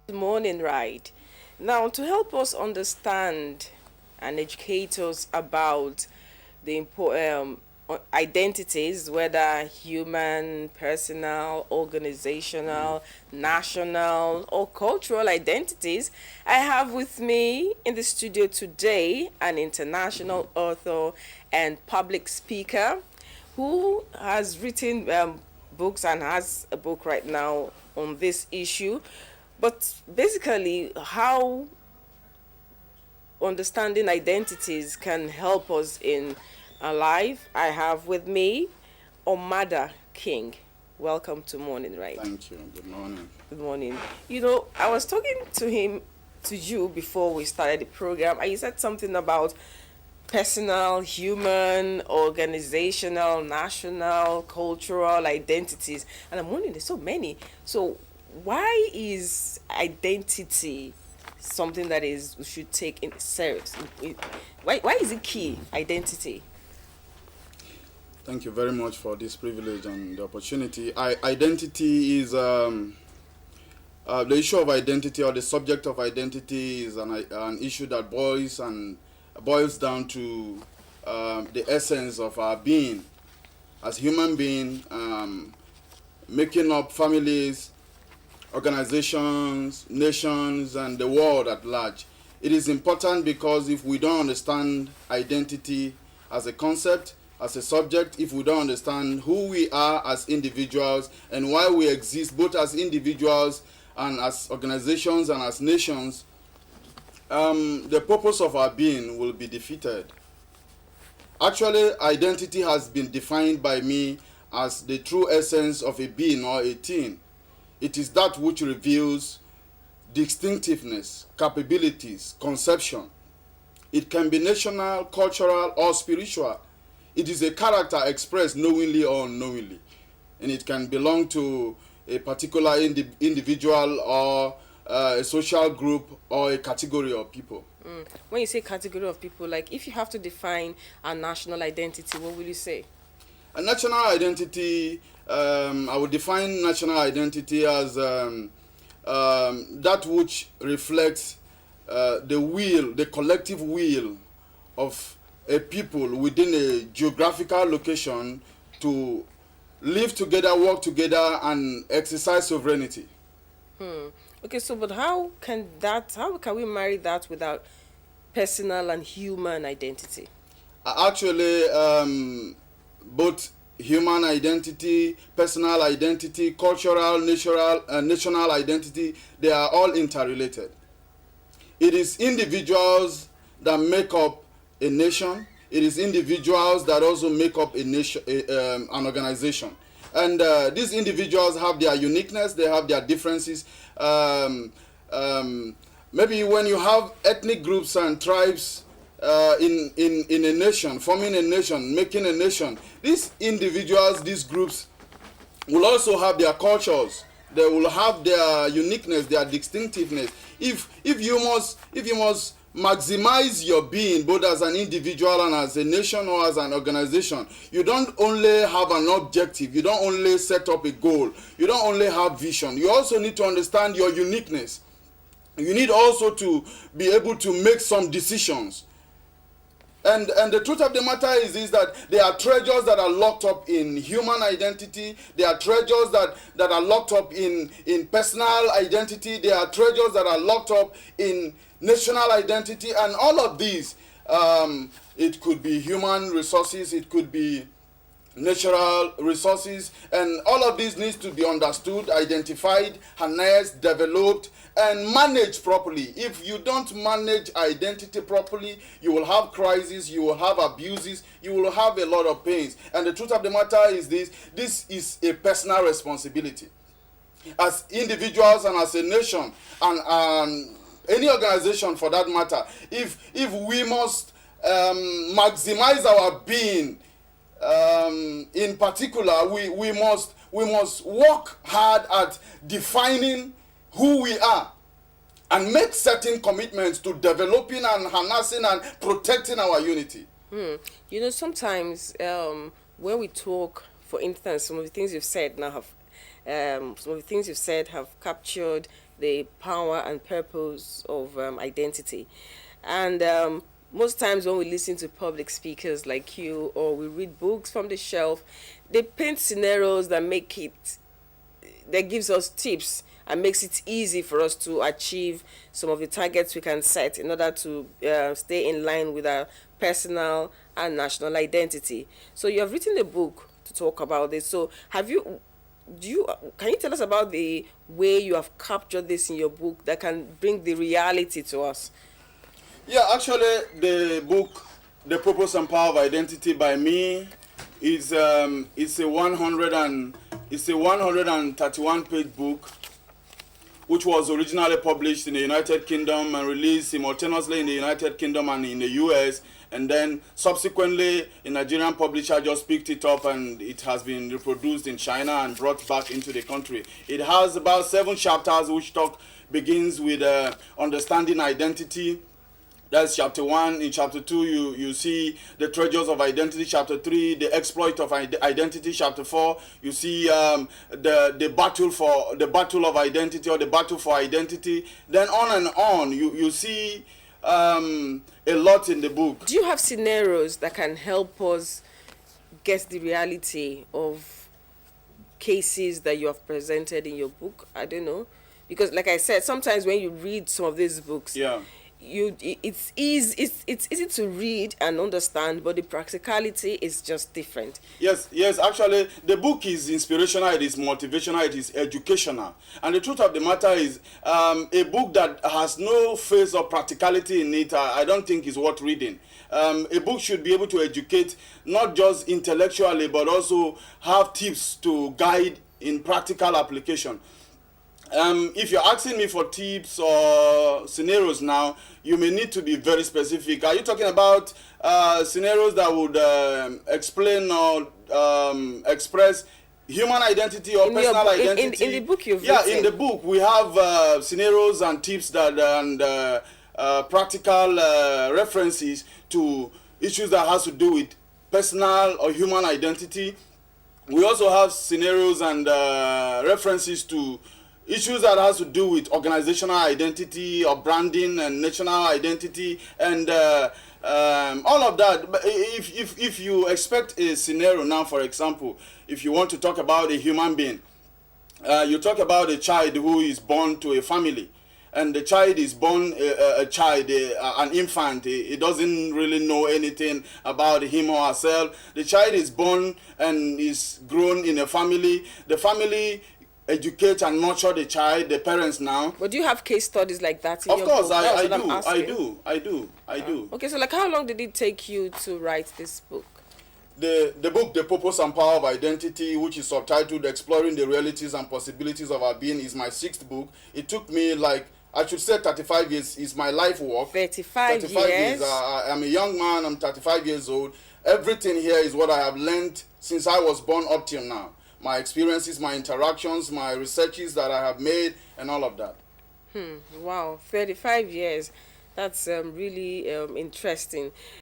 Good morning, right? Now, to help us understand and educate us about the identities, whether human, personal, organizational, national, or cultural identities, I have with me in the studio today an international author and public speaker who has written books and has a book right now on this issue. But basically, how understanding identities can help us in our life. I have with me Omada King. Welcome to Morning Right. Thank you. Good morning. Good morning. I was talking to you before we started the program, and you said something about personal, human, organizational, national, cultural identities. And I'm wondering, there's so many. So, why is identity something that is we should take in serious? Why is it key, identity? Thank you very much for this privilege and the opportunity. Identity is the issue of identity, or the subject of identity, is an issue that boils down to the essence of our being as human being, making up families, organizations, nations, and the world at large. It is important because if we don't understand identity as a concept, as a subject, if we don't understand who we are as individuals and why we exist both as individuals and as organizations and as nations, the purpose of our being will be defeated. Actually, identity has been defined by me as the true essence of a being or a thing. It is that which reveals distinctiveness, capabilities, conception. It can be national, cultural, or spiritual. It is a character expressed knowingly or unknowingly, and it can belong to a particular individual or a social group or a category of people. When you say category of people, like if you have to define a national identity, what will you say? A national identity, I would define national identity as that which reflects the collective will of a people within a geographical location to live together, work together, and exercise sovereignty. Okay, so but how can we marry that without personal and human identity? Actually, both human identity, personal identity, cultural, national identity, they are all interrelated. It is individuals that make up a nation. It is individuals that also make up a nation, an organization. And these individuals have their uniqueness, they have their differences. Um, Maybe when you have ethnic groups and tribes in a nation, forming a nation, making a nation, these individuals, these groups will also have their cultures. They will have their uniqueness, their distinctiveness. If you must maximize your being both as an individual and as a nation or as an organization, you don't only have an objective, you don't only set up a goal, you don't only have vision, you also need to understand your uniqueness. You need also to be able to make some decisions. And the truth of the matter is that there are treasures that are locked up in human identity. There are treasures that are locked up in personal identity. There are treasures that are locked up in national identity. And all of these, it could be human resources, it could be natural resources, and all of these needs to be understood, identified, harnessed, developed, and managed properly. If you don't manage identity properly, you will have crises, you will have abuses, you will have a lot of pains. And the truth of the matter is this is a personal responsibility. As individuals and as a nation, and any organization for that matter, if we must maximize our being, in particular, we must work hard at defining who we are and make certain commitments to developing and harnessing and protecting our unity. Sometimes when we talk, for instance, some of the things you've said have captured the power and purpose of identity. And most times when we listen to public speakers like you, or we read books from the shelf, they paint scenarios that gives us tips and makes it easy for us to achieve some of the targets we can set in order to stay in line with our personal and national identity. So you have written a book to talk about this. So can you tell us about the way you have captured this in your book that can bring the reality to us? Yeah, actually, the book, The Purpose and Power of Identity by me, is it's a 131 page book, which was originally published in the United Kingdom and released simultaneously in the United Kingdom and in the US. And then subsequently, a Nigerian publisher just picked it up and it has been reproduced in China and brought back into the country. It has about 7 chapters, which begins with understanding identity. That's chapter 1. In chapter 2, you see the treasures of identity. Chapter 3, the exploit of identity. Chapter 4, you see the battle of identity, or the battle for identity. Then on and on, you see a lot in the book. Do you have scenarios that can help us guess the reality of cases that you have presented in your book? I don't know, because like I said, sometimes when you read some of these books, Yeah. It's easy to read and understand, but the practicality is just different. Yes, actually the book is inspirational, it is motivational, it is educational. And the truth of the matter is, a book that has no phase of practicality in it, I don't think is worth reading. A book should be able to educate, not just intellectually, but also have tips to guide in practical application. If you're asking me for tips or scenarios now, you may need to be very specific. Are you talking about scenarios that would explain or express human identity or personal identity? In the book you've written. Yeah, in the book we have scenarios and tips and practical references to issues that has to do with personal or human identity. We also have scenarios and references to issues that has to do with organizational identity or branding and national identity and all of that. But if you expect a scenario now, for example, if you want to talk about a human being, you talk about a child who is born to a family, and the child is born an infant. He doesn't really know anything about him or herself. The child is born and is grown in a family. The family educate and nurture the child, the parents now. But do you have case studies like that in of your course, book? I do. Okay, so like how long did it take you to write this book? The book, The Purpose and Power of Identity, which is subtitled Exploring the Realities and Possibilities of Our Being, is my 6th book. It took me, like, I should say 35 years is my life work. 35 years? I'm a young man, I'm 35 years old. Everything here is what I have learned since I was born up till now. My experiences, my interactions, my researches that I have made, and all of that. Wow, 35 years. That's really interesting.